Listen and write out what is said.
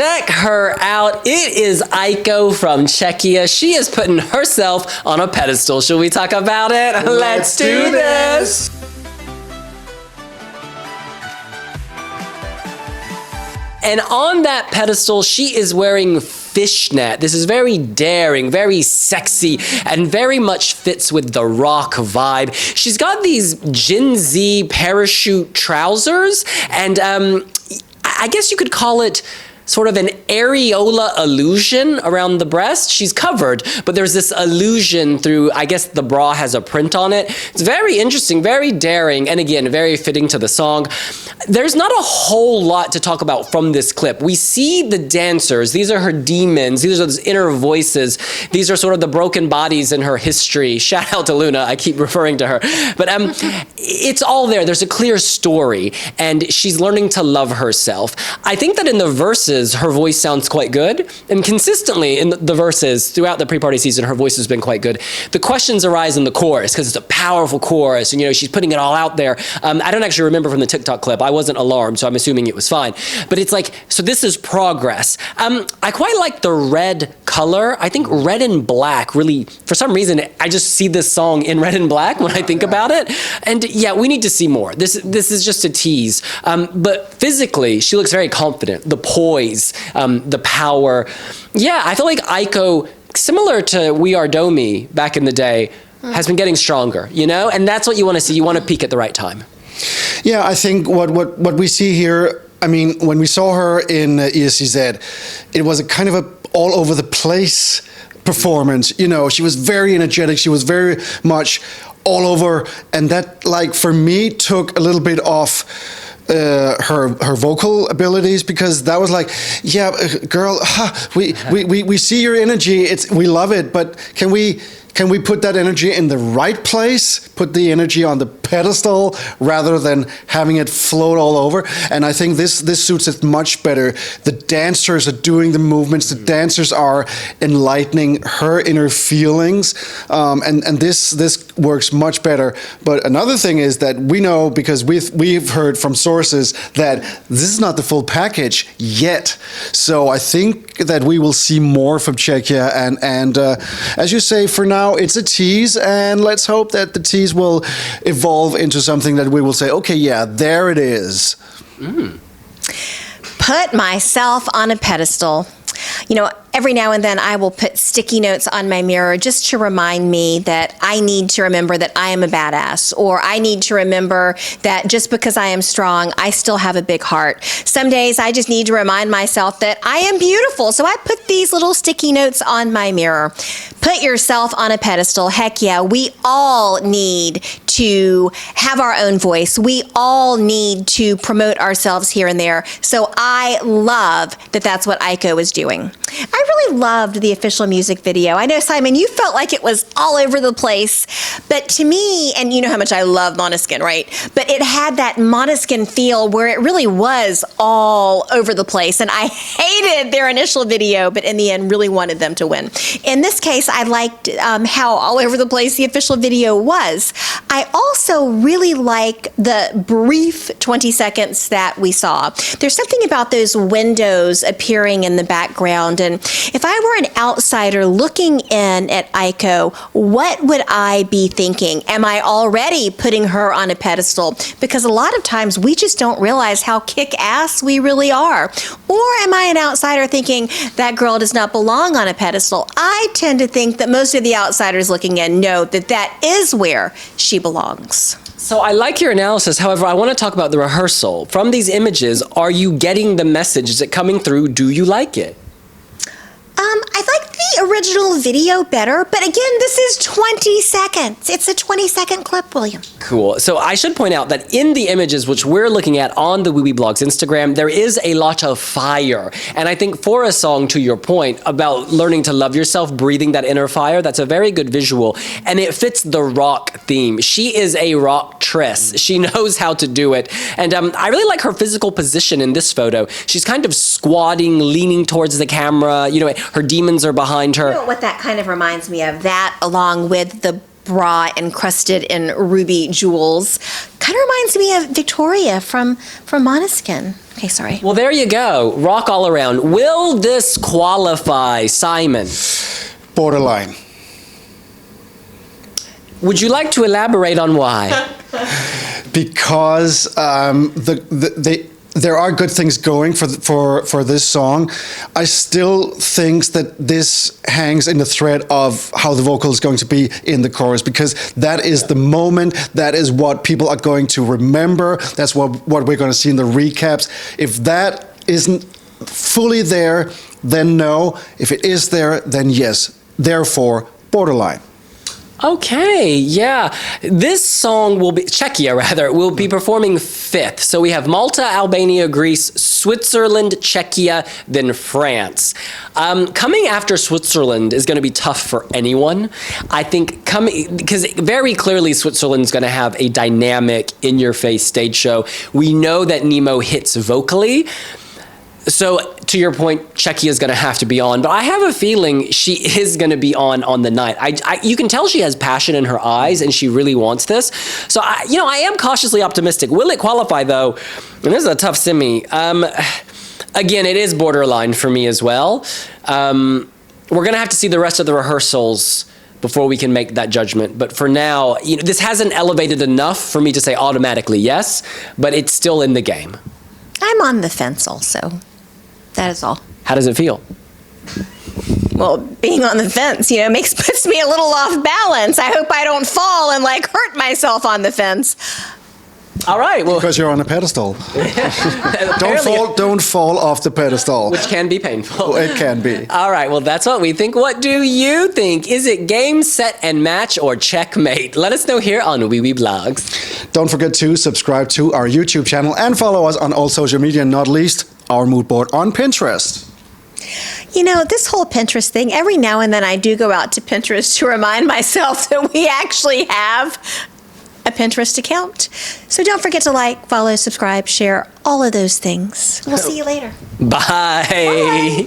Check her out. It is Aiko from Czechia. She is putting herself on a pedestal. Should we talk about it? Let's do this. And on that pedestal, she is wearing fishnet. This is very daring, very sexy, and very much fits with the rock vibe. She's got these Gen Z parachute trousers, and I guess you could call it sort of an areola illusion around the breast. She's covered, but there's this illusion through, I guess the bra has a print on it. It's very interesting, very daring, and again, very fitting to the song. There's not a whole lot to talk about from this clip. We see the dancers. These are her demons. These are those inner voices. These are sort of the broken bodies in her history. Shout out to Luna. I keep referring to her. But it's all there. There's a clear story, and she's learning to love herself. I think that in the verses, her voice sounds quite good, and consistently in the verses throughout the pre-party season, her voice has been quite good. The questions arise in the chorus because it's a powerful chorus, and she's putting it all out there. I don't actually remember from the TikTok clip. I wasn't alarmed, so I'm assuming it was fine. But it's like, so this is progress. I quite like the red color. I think red and black really, for some reason, I just see this song in red and black when I think about it. And yeah, we need to see more. This is just a tease. But physically, she looks very confident. The poise, the power. Yeah, I feel like Aiko, similar to We Are Domi back in the day, has been getting stronger, And that's what you want to see. You want to peak at the right time. Yeah, I think what we see here, I mean, when we saw her in ESCZ, it was a kind of a all over the place performance. She was very energetic. She was very much all over, and that, like, for me, took a little bit off her vocal abilities, because that was like, yeah, girl, we see your energy, we love it, but can we put that energy in the right place? Put the energy on the pedestal rather than having it float all over. And I think this suits it much better. The dancers are doing the movements. The dancers are enlightening her inner feelings, and this works much better. But another thing is that we know, because we've heard from sources, that this is not the full package yet. So I think that we will see more from Czechia. And as you say, for now, it's a tease, and let's hope that the tease will evolve into something that we will say, okay, yeah, there it is. Put myself on a pedestal. Every now and then I will put sticky notes on my mirror just to remind me that I need to remember that I am a badass, or I need to remember that just because I am strong, I still have a big heart. Some days I just need to remind myself that I am beautiful. So I put these little sticky notes on my mirror. Put yourself on a pedestal. Heck yeah, we all need to have our own voice. We all need to promote ourselves here and there. So I love that that's what Aiko is doing. I really loved the official music video. I know, Simon, you felt like it was all over the place, but to me, and you know how much I love Måneskin, right? But it had that Måneskin feel where it really was all over the place, and I hated their initial video, but in the end really wanted them to win. In this case, I liked how all over the place the official video was. I also really like the brief 20 seconds that we saw. There's something about those windows appearing in the background, and if I were an outsider looking in at Aiko, what would I be thinking? Am I already putting her on a pedestal? Because a lot of times we just don't realize how kick-ass we really are. Or am I an outsider thinking that girl does not belong on a pedestal? I tend to think that most of the outsiders looking in know that that is where she belongs. So I like your analysis. However, I want to talk about the rehearsal. From these images, are you getting the message? Is it coming through? Do you like it? I like the original video better, but again, this is 20 seconds. It's a 20-second clip, William. Cool. So I should point out that in the images which we're looking at on the Wiwibloggs Instagram, there is a lot of fire. And I think for a song, to your point, about learning to love yourself, breathing that inner fire, that's a very good visual. And it fits the rock theme. She is a rock-tress. She knows how to do it. And I really like her physical position in this photo. She's kind of squatting, leaning towards the camera. Her demons are behind her. You know what that kind of reminds me of? That along with the bra encrusted in ruby jewels. Kind of reminds me of Victoria from Måneskin. Okay, sorry. Well, there you go. Rock all around. Will this qualify, Simon? Borderline. Would you like to elaborate on why? Because there are good things going for this song. I still think that this hangs in the thread of how the vocal is going to be in the chorus, because that is the moment, that is what people are going to remember, that's what we're going to see in the recaps. If that isn't fully there, then no. If it is there, then yes. Therefore, borderline. Okay, yeah. This song will be, Czechia rather, will be performing 5th. So we have Malta, Albania, Greece, Switzerland, Czechia, then France. Coming after Switzerland is going to be tough for anyone. I think because very clearly Switzerland's going to have a dynamic, in-your-face stage show. We know that Nemo hits vocally. So, to your point, Czechia is going to have to be on, but I have a feeling she is going to be on the night. You can tell she has passion in her eyes, and she really wants this. So, I am cautiously optimistic. Will it qualify, though? And this is a tough semi. Again, it is borderline for me as well. We're going to have to see the rest of the rehearsals before we can make that judgment. But for now, this hasn't elevated enough for me to say automatically yes, but it's still in the game. I'm on the fence also. That is all. How does it feel? Well, being on the fence, puts me a little off balance. I hope I don't fall and hurt myself on the fence. All right. Well, because you're on a pedestal. Don't fall off the pedestal. Which can be painful. It can be. All right. Well, that's what we think. What do you think? Is it game, set, and match, or checkmate? Let us know here on Wiwibloggs. Don't forget to subscribe to our YouTube channel and follow us on all social media, not least our mood board on Pinterest. This whole Pinterest thing, every now and then I do go out to Pinterest to remind myself that we actually have a Pinterest account. So don't forget to like, follow, subscribe, share, all of those things. We'll see you later. Bye.